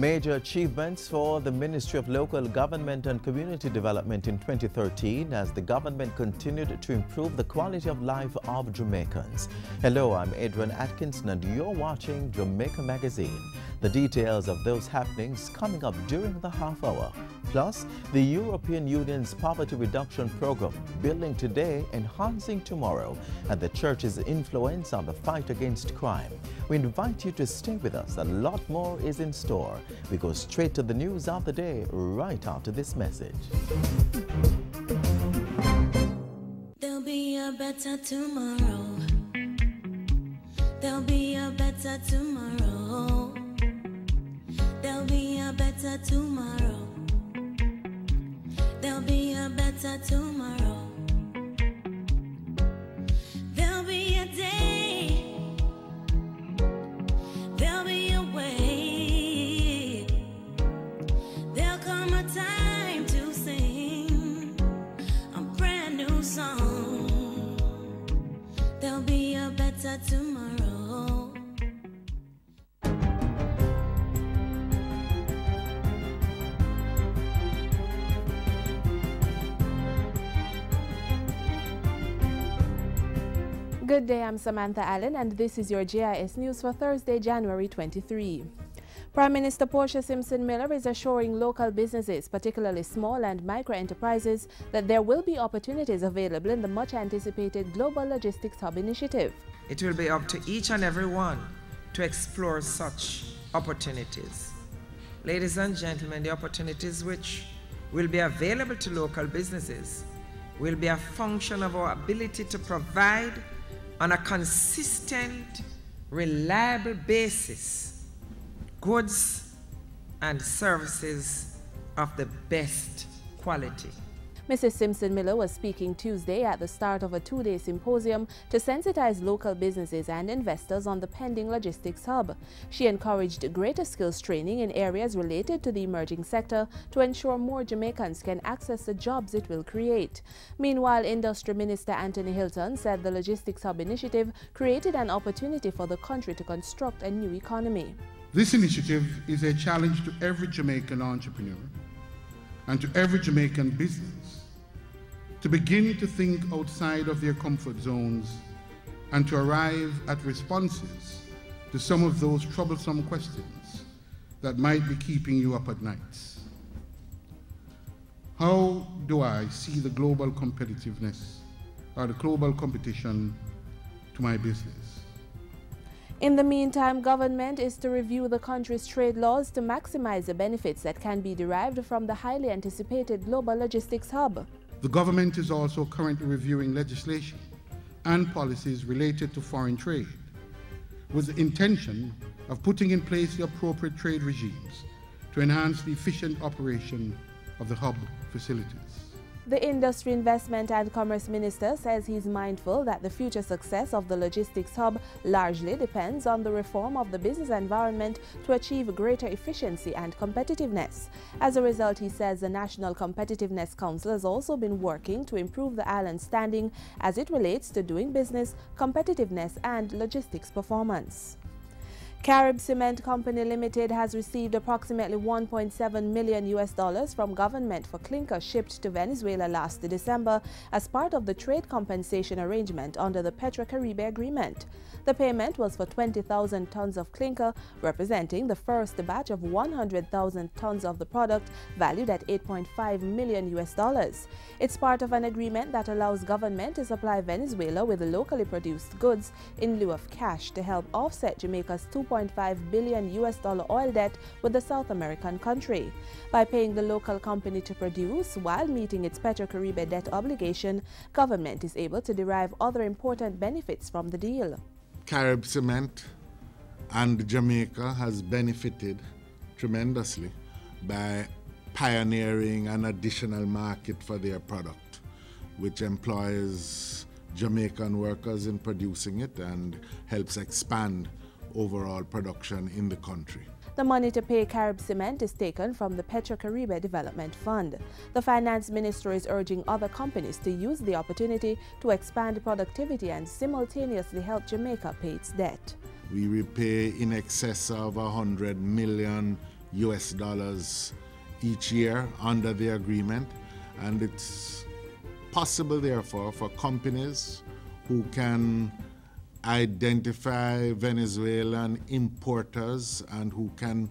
Major achievements for the Ministry of Local Government and Community Development in 2013 as the government continued to improve the quality of life of Jamaicans. Hello, I'm Adrian Atkinson and you're watching Jamaica Magazine. The details of those happenings coming up during the half hour. Plus, the European Union's poverty reduction program, Building Today, Enhancing Tomorrow, and the Church's influence on the fight against crime. We invite you to stay with us. A lot more is in store. We go straight to the news of the day right after this message. There'll be a better tomorrow. There'll be a better tomorrow. There'll be a better tomorrow. There'll be a better tomorrow. There'll be a day. There'll be a way. There'll come a time to sing a brand new song. There'll be a better tomorrow. Good day, I'm Samantha Allen and this is your GIS News for Thursday, January 23. Prime Minister Portia Simpson Miller is assuring local businesses, particularly small and micro enterprises, that there will be opportunities available in the much-anticipated Global Logistics Hub initiative. It will be up to each and every one to explore such opportunities. Ladies and gentlemen, the opportunities which will be available to local businesses will be a function of our ability to provide on a consistent, reliable basis goods and services of the best quality. Mrs. Simpson Miller was speaking Tuesday at the start of a two-day symposium to sensitize local businesses and investors on the pending logistics hub. She encouraged greater skills training in areas related to the emerging sector to ensure more Jamaicans can access the jobs it will create. Meanwhile, Industry Minister Anthony Hilton said the logistics hub initiative created an opportunity for the country to construct a new economy. This initiative is a challenge to every Jamaican entrepreneur and to every Jamaican business to begin to think outside of their comfort zones and to arrive at responses to some of those troublesome questions that might be keeping you up at nights. How do I see the global competitiveness or the global competition to my business? In the meantime, government is to review the country's trade laws to maximize the benefits that can be derived from the highly anticipated Global Logistics Hub. The government is also currently reviewing legislation and policies related to foreign trade, with the intention of putting in place the appropriate trade regimes to enhance the efficient operation of the hub facilities. The Industry, Investment and Commerce Minister says he's mindful that the future success of the logistics hub largely depends on the reform of the business environment to achieve greater efficiency and competitiveness. As a result, he says the National Competitiveness Council has also been working to improve the island's standing as it relates to doing business, competitiveness and logistics performance. Carib Cement Company Limited has received approximately $1.7 million from government for clinker shipped to Venezuela last December as part of the trade compensation arrangement under the Petro-Caribe Agreement. The payment was for 20,000 tons of clinker, representing the first batch of 100,000 tons of the product valued at $8.5 million. It's part of an agreement that allows government to supply Venezuela with locally produced goods in lieu of cash to help offset Jamaica's $2.5 billion oil debt with the South American country. By paying the local company to produce while meeting its Petro-Caribe debt obligation, government is able to derive other important benefits from the deal. Carib Cement and Jamaica has benefited tremendously by pioneering an additional market for their product, which employs Jamaican workers in producing it and helps expand overall production in the country. The money to pay Carib Cement is taken from the Petro-Caribe Development Fund. The Finance Minister is urging other companies to use the opportunity to expand productivity and simultaneously help Jamaica pay its debt. We repay in excess of $100 million US dollars each year under the agreement, and it's possible therefore for companies who can identify Venezuelan importers and who can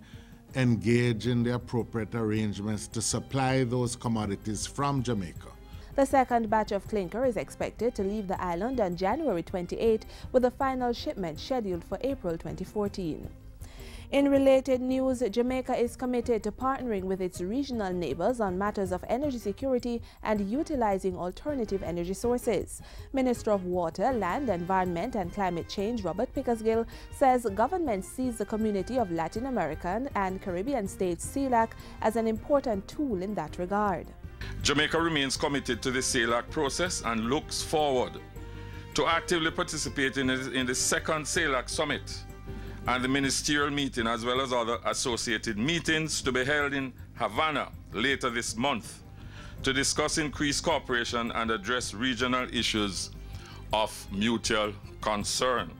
engage in the appropriate arrangements to supply those commodities from Jamaica. The second batch of clinker is expected to leave the island on January 28, with a final shipment scheduled for April 2014. In related news, Jamaica is committed to partnering with its regional neighbors on matters of energy security and utilizing alternative energy sources. Minister of Water, Land, Environment and Climate Change, Robert Pickersgill, says government sees the community of Latin American and Caribbean states CELAC as an important tool in that regard. Jamaica remains committed to the CELAC process and looks forward to actively participate in the second CELAC summit and the ministerial meeting, as well as other associated meetings to be held in Havana later this month to discuss increased cooperation and address regional issues of mutual concern.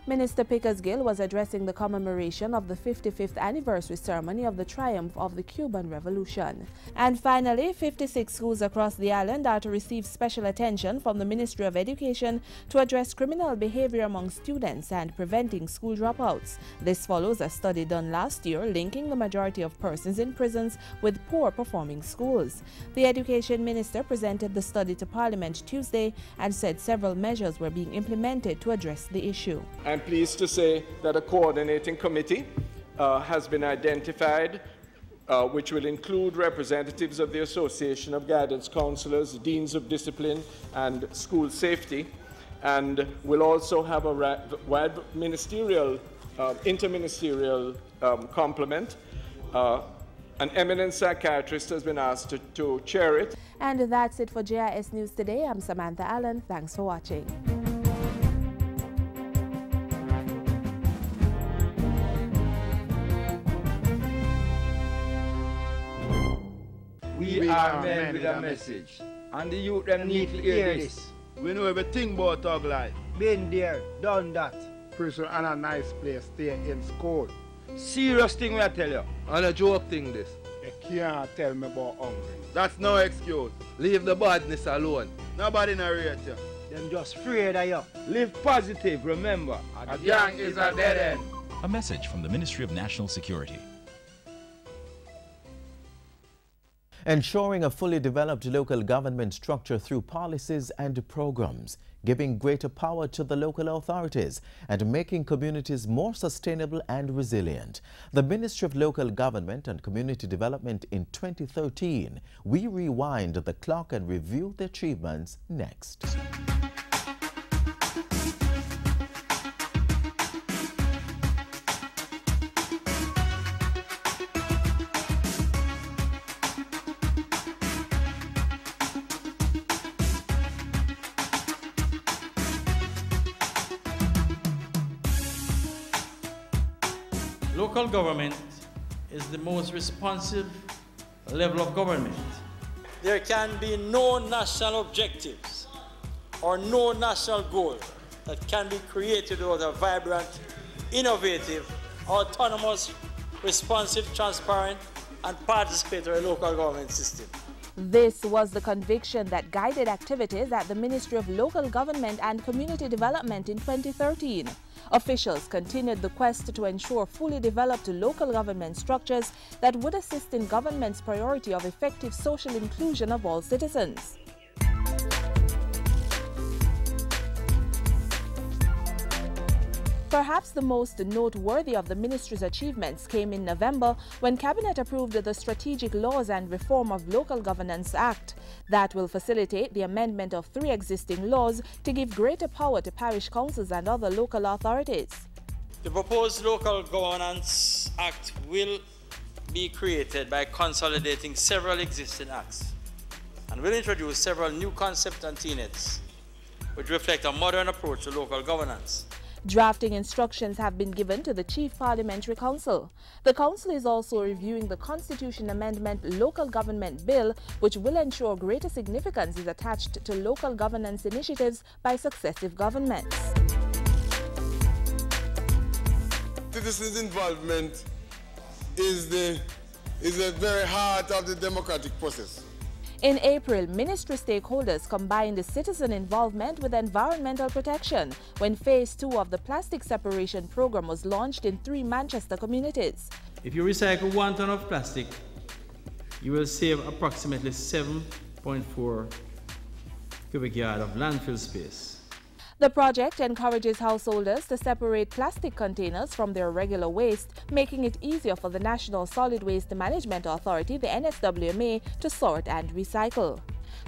Minister Pickersgill was addressing the commemoration of the 55th anniversary ceremony of the triumph of the Cuban Revolution. And finally, 56 schools across the island are to receive special attention from the Ministry of Education to address criminal behavior among students and preventing school dropouts. This follows a study done last year linking the majority of persons in prisons with poor performing schools. The Education Minister presented the study to Parliament Tuesday and said several measures were being implemented to address the issue. I'm pleased to say that a coordinating committee has been identified, which will include representatives of the Association of Guidance Counselors, Deans of Discipline and School Safety, and will also have a wide ministerial, interministerial complement. An eminent psychiatrist has been asked to chair it. And that's it for JIS News Today. I'm Samantha Allen. Thanks for watching. We are men with a message, and the youth them need to hear this. We know everything about thug life. Been there, done that. Prison and a nice place, stay in school. Serious thing I tell you. And a joke thing this. You can't tell me about hungry. That's no excuse. Leave the badness alone. Nobody narrate you. Them just afraid of you. Live positive, remember. A gang is a dead end. A message from the Ministry of National Security. Ensuring a fully developed local government structure through policies and programs, giving greater power to the local authorities and making communities more sustainable and resilient. The Ministry of Local Government and Community Development in 2013. We rewind the clock and review the achievements next. Local government is the most responsive level of government. There can be no national objectives or no national goal that can be created without a vibrant, innovative, autonomous, responsive, transparent, and participatory local government system. This was the conviction that guided activities at the Ministry of Local Government and Community Development in 2013. Officials continued the quest to ensure fully developed local government structures that would assist in government's priority of effective social inclusion of all citizens. Perhaps the most noteworthy of the ministry's achievements came in November when Cabinet approved the Strategic Laws and Reform of Local Governance Act. That will facilitate the amendment of 3 existing laws to give greater power to parish councils and other local authorities. The proposed Local Governance Act will be created by consolidating several existing acts and will introduce several new concepts and tenets which reflect a modern approach to local governance. Drafting instructions have been given to the Chief Parliamentary Council. The Council is also reviewing the Constitution Amendment Local Government Bill, which will ensure greater significance is attached to local governance initiatives by successive governments. Citizens' involvement is the very heart of the democratic process. In April, ministry stakeholders combined the citizen involvement with environmental protection when Phase 2 of the plastic separation program was launched in 3 Manchester communities. If you recycle 1 ton of plastic, you will save approximately 7.4 cubic yard of landfill space. The project encourages householders to separate plastic containers from their regular waste, making it easier for the National Solid Waste Management Authority, the NSWMA, to sort and recycle.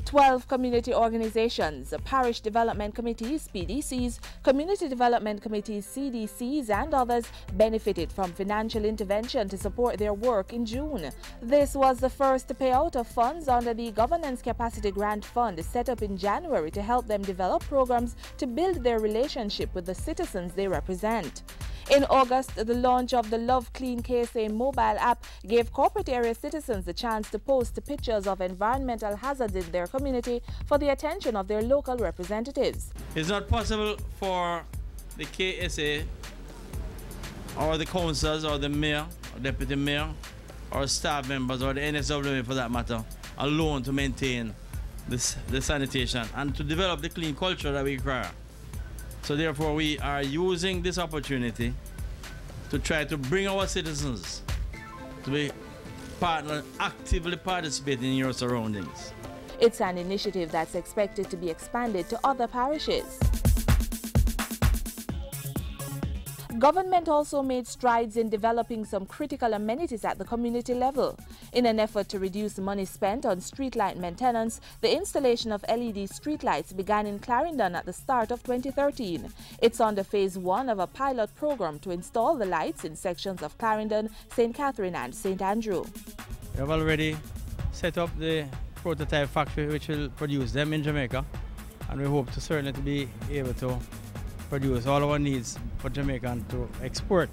12 community organizations, parish development committees, PDCs, community development committees, CDCs, and others benefited from financial intervention to support their work in June. This was the first payout of funds under the Governance Capacity Grant Fund set up in January to help them develop programs to build their relationship with the citizens they represent. In August, the launch of the Love Clean KSA mobile app gave corporate area citizens the chance to post pictures of environmental hazards in their community for the attention of their local representatives. It's not possible for the KSA or the councillors or the mayor or deputy mayor or staff members or the NSWMA for that matter alone to maintain the sanitation and to develop the clean culture that we require. So therefore we are using this opportunity to try to bring our citizens to be actively participating in your surroundings. It's an initiative that's expected to be expanded to other parishes. Government also made strides in developing some critical amenities at the community level. In an effort to reduce money spent on streetlight maintenance, the installation of LED streetlights began in Clarendon at the start of 2013. It's under Phase 1 of a pilot program to install the lights in sections of Clarendon, St. Catherine and St. Andrew. We have already set up the prototype factory which will produce them in Jamaica, and we hope to certainly to be able to produce all our needs for Jamaica to export.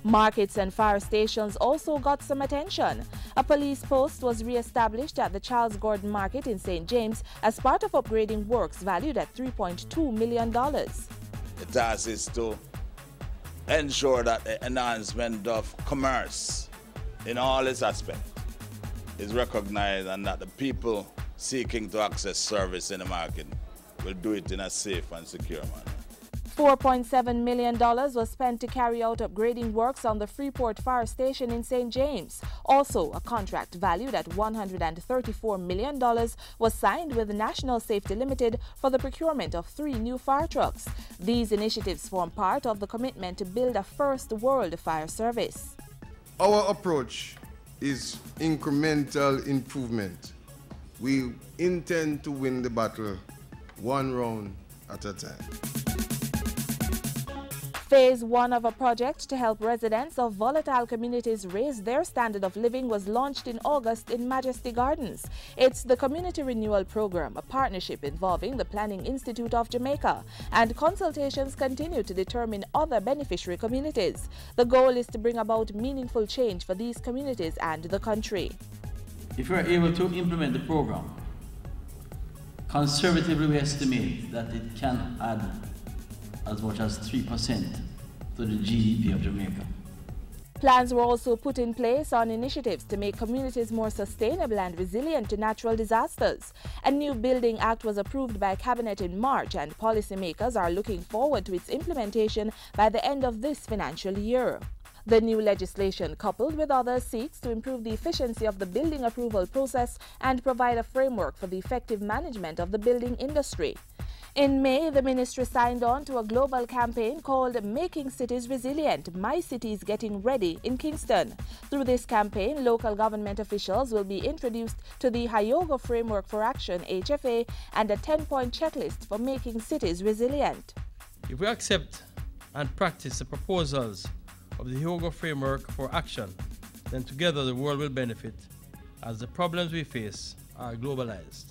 Markets and fire stations also got some attention. A police post was re-established at the Charles Gordon Market in St. James as part of upgrading works valued at $3.2 million. The task is to ensure that the enhancement of commerce in all its aspects is recognized and that the people seeking to access service in the market will do it in a safe and secure manner. $4.7 million was spent to carry out upgrading works on the Freeport Fire Station in St. James. Also, a contract valued at $134 million was signed with National Safety Limited for the procurement of 3 new fire trucks. These initiatives form part of the commitment to build a first-world fire service. Our approach is incremental improvement. We intend to win the battle 1 round at a time. Phase 1 of a project to help residents of volatile communities raise their standard of living was launched in August in Majesty Gardens. It's the Community Renewal Program, a partnership involving the Planning Institute of Jamaica, and consultations continue to determine other beneficiary communities. The goal is to bring about meaningful change for these communities and the country. If we are able to implement the program, conservatively we estimate that it can add as much as 3% to the GDP of Jamaica. Plans were also put in place on initiatives to make communities more sustainable and resilient to natural disasters. A new Building Act was approved by Cabinet in March, and policymakers are looking forward to its implementation by the end of this financial year. The new legislation, coupled with others, seeks to improve the efficiency of the building approval process and provide a framework for the effective management of the building industry. In May, the ministry signed on to a global campaign called Making Cities Resilient, My Cities Getting Ready in Kingston. Through this campaign, local government officials will be introduced to the Hyogo Framework for Action, HFA, and a 10-point checklist for making cities resilient. If we accept and practice the proposals of the Hyogo Framework for Action, then together the world will benefit as the problems we face are globalized.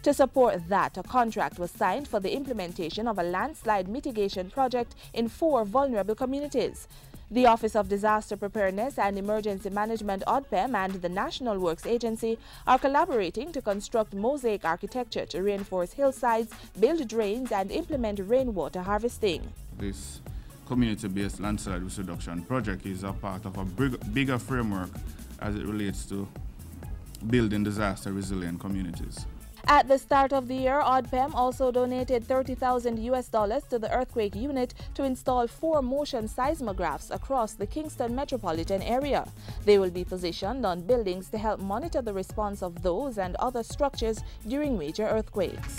To support that, a contract was signed for the implementation of a landslide mitigation project in 4 vulnerable communities. The Office of Disaster Preparedness and Emergency Management (ODPEM) and the National Works Agency are collaborating to construct mosaic architecture to reinforce hillsides, build drains, and implement rainwater harvesting. This community-based landslide risk reduction project is a part of a bigger framework as it relates to building disaster-resilient communities. At the start of the year, ODPEM also donated $30,000 to the earthquake unit to install 4 motion seismographs across the Kingston metropolitan area. They will be positioned on buildings to help monitor the response of those and other structures during major earthquakes.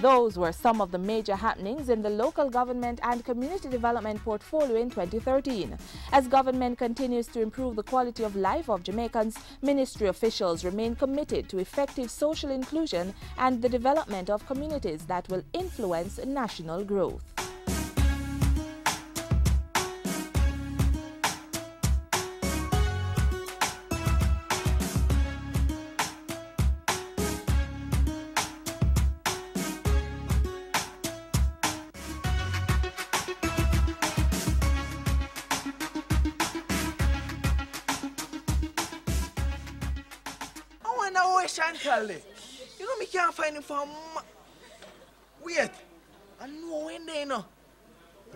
Those were some of the major happenings in the local government and community development portfolio in 2013. As government continues to improve the quality of life of Jamaicans, ministry officials remain committed to effective social inclusion and the development of communities that will influence national growth. Chantal, you know me can't find him for wait, I know when they know.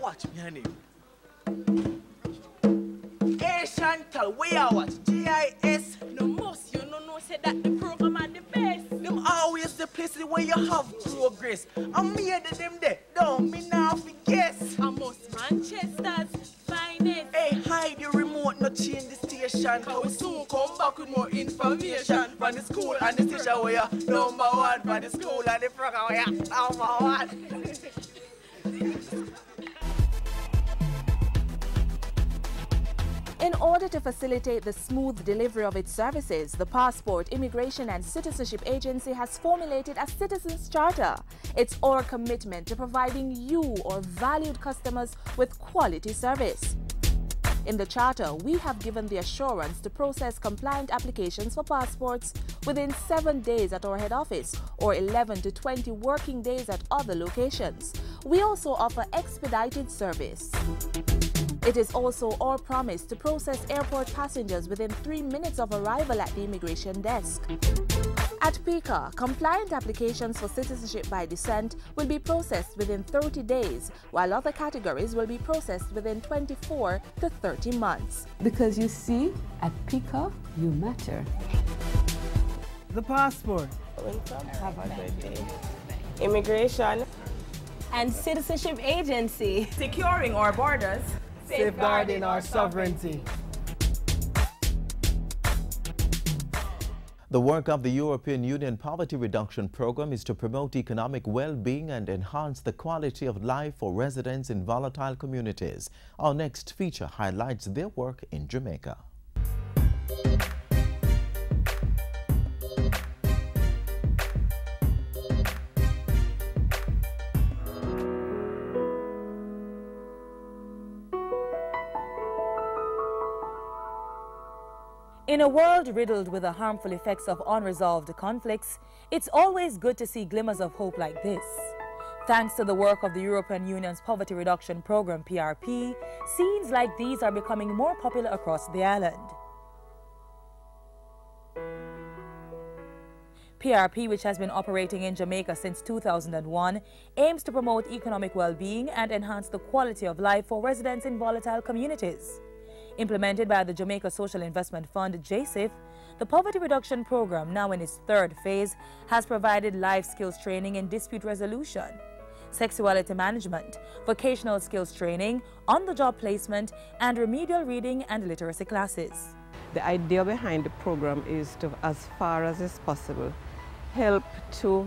Watch me honey. Hey Chantal, where you watch? GIS. No most you know say that the program are the best. Them always the places where you have progress. I'm made of them there. Don't me now forget. I'm most Manchester's finest. Hey, hide your remote, not change the station. Cause we soon come back with more information from the school and the station where you're number one. From the school and the program where you're number one. In order to facilitate the smooth delivery of its services, the Passport, Immigration and Citizenship Agency has formulated a Citizens Charter. It's our commitment to providing you, our valued customers, with quality service. In the Charter, we have given the assurance to process compliant applications for passports within 7 days at our head office or 11 to 20 working days at other locations. We also offer expedited service. It is also our promise to process airport passengers within 3 minutes of arrival at the immigration desk. At PICA, compliant applications for citizenship by descent will be processed within 30 days, while other categories will be processed within 24 to 30 months. Because you see, at PICA, you matter. The passport. Have a good day. Immigration and Citizenship Agency. Securing our borders. Safeguarding our sovereignty. The work of the European Union Poverty Reduction Program is to promote economic well-being and enhance the quality of life for residents in volatile communities. Our next feature highlights their work in Jamaica. In a world riddled with the harmful effects of unresolved conflicts, it's always good to see glimmers of hope like this. Thanks to the work of the European Union's Poverty Reduction Program, PRP, scenes like these are becoming more popular across the island. PRP, which has been operating in Jamaica since 2001, aims to promote economic well-being and enhance the quality of life for residents in volatile communities. Implemented by the Jamaica Social Investment Fund, JSIF, the Poverty Reduction Program, now in its 3rd phase, has provided life skills training in dispute resolution, sexuality management, vocational skills training, on-the-job placement, and remedial reading and literacy classes. The idea behind the program is to, as far as is possible, help to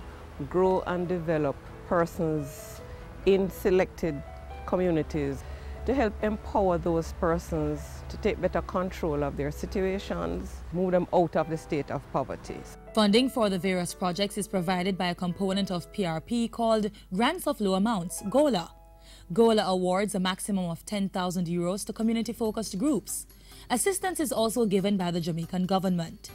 grow and develop persons in selected communities, to help empower those persons to take better control of their situations, move them out of the state of poverty. Funding for the various projects is provided by a component of PRP called Grants of Low Amounts, GOLA. GOLA awards a maximum of €10,000 to community-focused groups. Assistance is also given by the Jamaican government.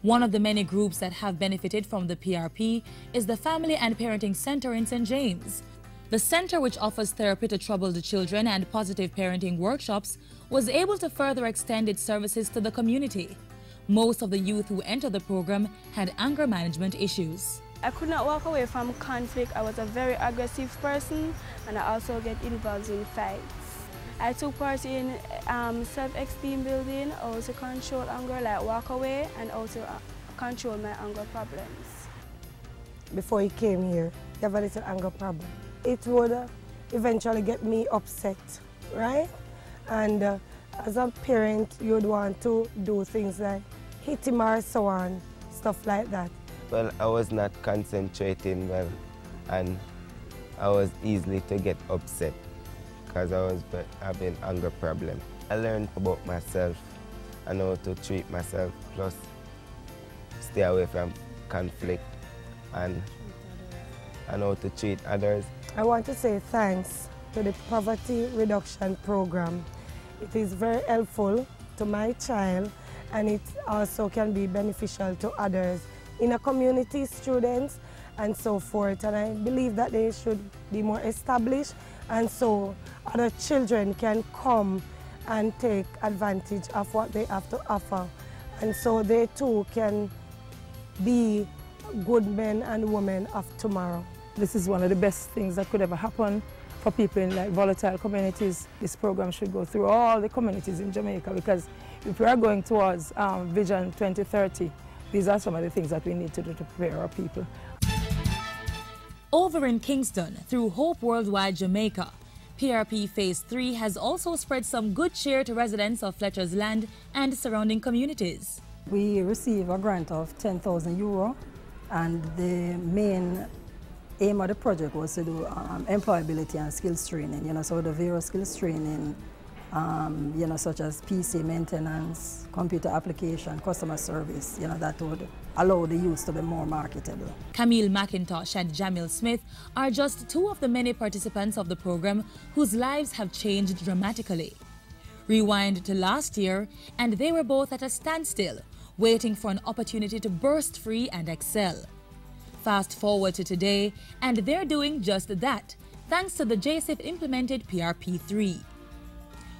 One of the many groups that have benefited from the PRP is the Family and Parenting Center in St. James. The center, which offers therapy to troubled children and positive parenting workshops, was able to further extend its services to the community. Most of the youth who entered the program had anger management issues. I could not walk away from conflict. I was a very aggressive person, and I also get involved in fights. I took part in self-esteem building, also control anger, like walk away, and also control my anger problems. Before he came here, he have a little anger problem. It would eventually get me upset, right? And as a parent, you'd want to do things like hit him or so on, stuff like that. Well, I was not concentrating well, and I was easily to get upset because I was having anger problem. I learned about myself and how to treat myself, plus stay away from conflict and how to treat others. I want to say thanks to the Poverty Reduction Program. It is very helpful to my child, and it also can be beneficial to others in a community, students, and so forth. And I believe that they should be more established, and so other children can come and take advantage of what they have to offer. And so they too can be good men and women of tomorrow. This is one of the best things that could ever happen for people in like volatile communities. This program should go through all the communities in Jamaica, because if we are going towards Vision 2030, these are some of the things that we need to do to prepare our people. Over in Kingston, through Hope Worldwide Jamaica, PRP Phase 3 has also spread some good cheer to residents of Fletcher's Land and surrounding communities. We received a grant of €10,000, and the main aim of the project was to do employability and skills training, so the various skills training, such as PC maintenance, computer application, customer service, that would allow the youth to be more marketable. Camille McIntosh and Jamil Smith are just two of the many participants of the program whose lives have changed dramatically. Rewind to last year, and they were both at a standstill, waiting for an opportunity to burst free and excel. Fast forward to today, and they're doing just that, thanks to the JSIF implemented PRP3.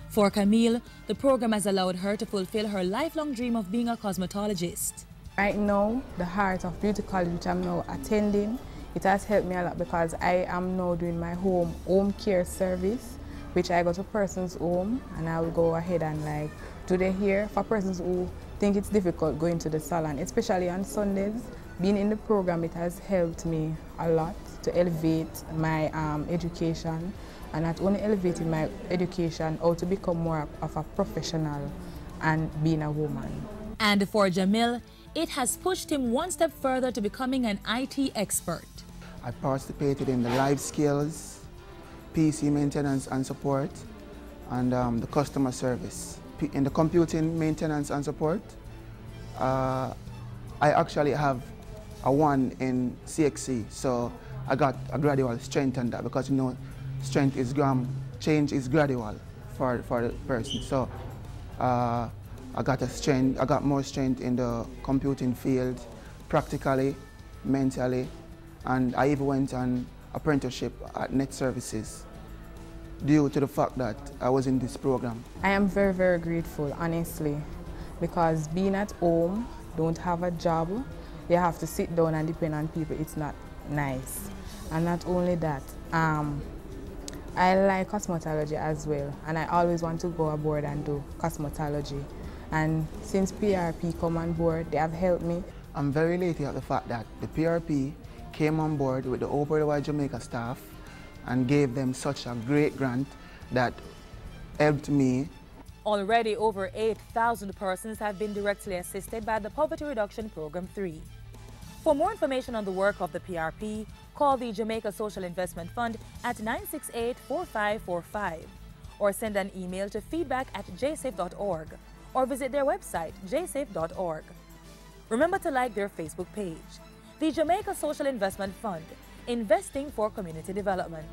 For Camille, the program has allowed her to fulfill her lifelong dream of being a cosmetologist. Right now, the Heart of Beauty College, which I'm now attending, it has helped me a lot because I am now doing my home care service, which I go to person's home and I will go ahead and do the hair for persons who think it's difficult going to the salon, especially on Sundays. Being in the program, it has helped me a lot to elevate my education, and not only elevating my education, how to become more of a professional and being a woman. And for Jamil, it has pushed him one step further to becoming an IT expert. I participated in the life skills, PC maintenance and support, and the customer service. In the computing maintenance and support, I actually have a 1 in CXC, so I got a gradual strength on that, because strength is change is gradual for the person. So I got more strength in the computing field, practically, mentally, and I even went on apprenticeship at Net Services due to the fact that I was in this program. I am very, very grateful, honestly, because being at home, don't have a job, you have to sit down and depend on people, it's not nice. And not only that, I like cosmetology as well, and I always want to go aboard and do cosmetology. And since PRP come on board, they have helped me. I'm very elated at the fact that the PRP came on board with the Hope Worldwide Jamaica staff and gave them such a great grant that helped me. Already over 8,000 persons have been directly assisted by the Poverty Reduction Program 3. For more information on the work of the PRP, call the Jamaica Social Investment Fund at 968-4545 or send an email to feedback@jsafe.org or visit their website, jsafe.org. Remember to like their Facebook page. The Jamaica Social Investment Fund, investing for community development.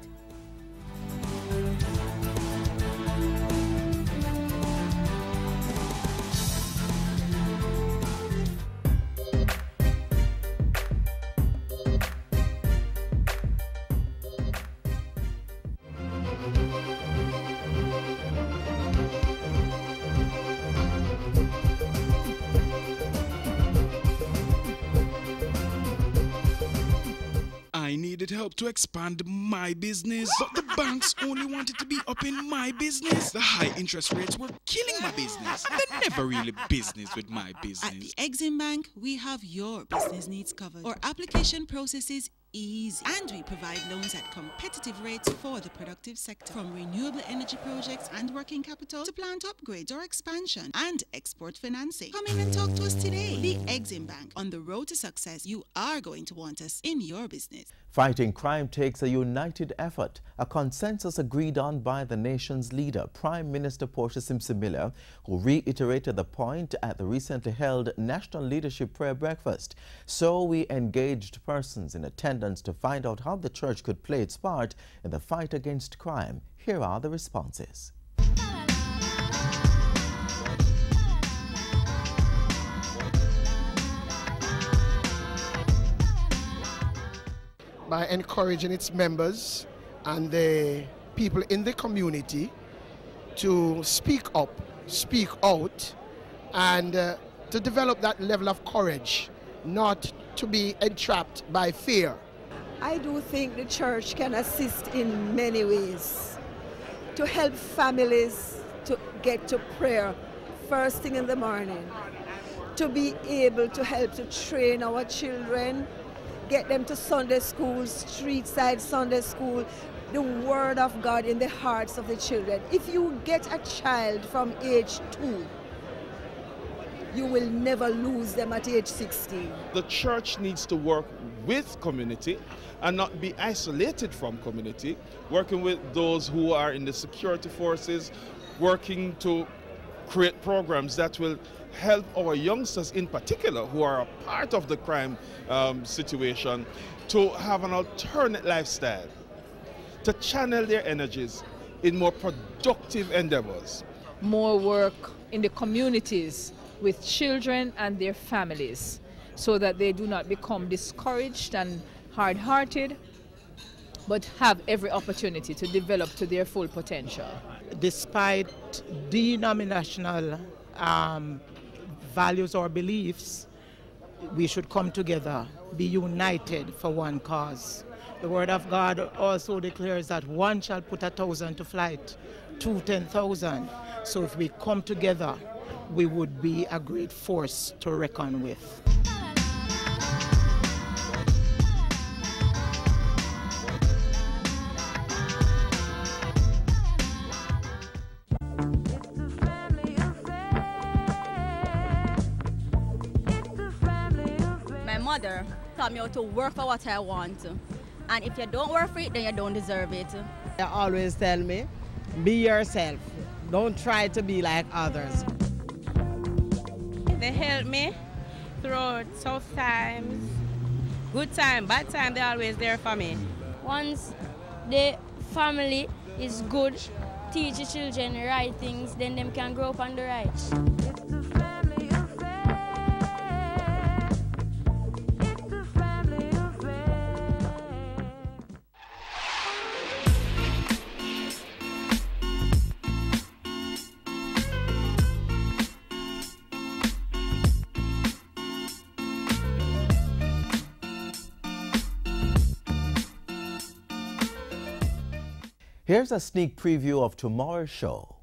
it helped to expand my business, but the banks only wanted to be up in my business. The high interest rates were killing my business. They're never really business with my business. At the Exim Bank, we have your business needs covered. Our application process is easy, and we provide loans at competitive rates for the productive sector. From renewable energy projects and working capital to plant upgrades or expansion and export financing. Come in and talk to us today. The Exim Bank. On the road to success, you are going to want us in your business. Fighting crime takes a united effort, a consensus agreed on by the nation's leader, Prime Minister Portia Simpson Miller, who reiterated the point at the recently held National Leadership Prayer Breakfast. So we engaged persons in attendance to find out how the church could play its part in the fight against crime. Here are the responses. By encouraging its members and the people in the community to speak up, speak out, and to develop that level of courage, not to be entrapped by fear. I do think the church can assist in many ways to help families to get to prayer first thing in the morning, to be able to help to train our children, get them to Sunday school, street side Sunday school, the word of God in the hearts of the children. If you get a child from age 2, you will never lose them at age 16. The church needs to work with community and not be isolated from community, working with those who are in the security forces, working to create programs that will help our youngsters in particular who are a part of the crime situation to have an alternate lifestyle, to channel their energies in more productive endeavors. More work in the communities with children and their families so that they do not become discouraged and hard-hearted, but have every opportunity to develop to their full potential. Despite denominational values or beliefs, we should come together, be united for one cause. The Word of God also declares that one shall put 1,000 to flight, 2 10,000. So if we come together, we would be a great force to reckon with. Mother taught me how to work for what I want, and if you don't work for it, then you don't deserve it. They always tell me, be yourself, don't try to be like others. They help me through tough times, good time, bad time, they're always there for me. Once the family is good, teach the children the right things, then them can grow up on the right. Here's a sneak preview of tomorrow's show.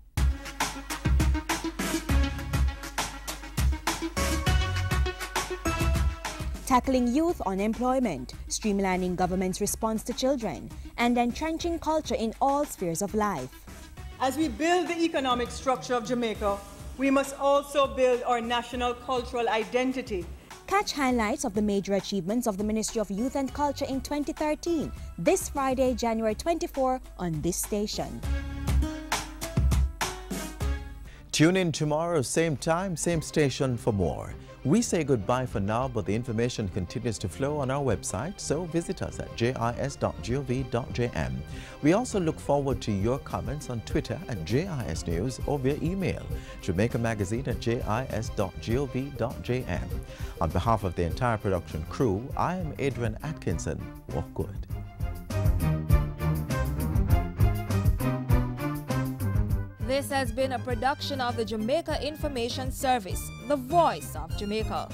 Tackling youth unemployment, streamlining government's response to children, and entrenching culture in all spheres of life. As we build the economic structure of Jamaica, we must also build our national cultural identity. Catch highlights of the major achievements of the Ministry of Youth and Culture in 2013, this Friday, January 24, on this station. Tune in tomorrow, same time, same station for more. We say goodbye for now, but the information continues to flow on our website, so visit us at jis.gov.jm. We also look forward to your comments on Twitter at JIS News or via email, Jamaica Magazine at jis.gov.jm. On behalf of the entire production crew, I am Adrian Atkinson. Walk good. This has been a production of the Jamaica Information Service, the voice of Jamaica.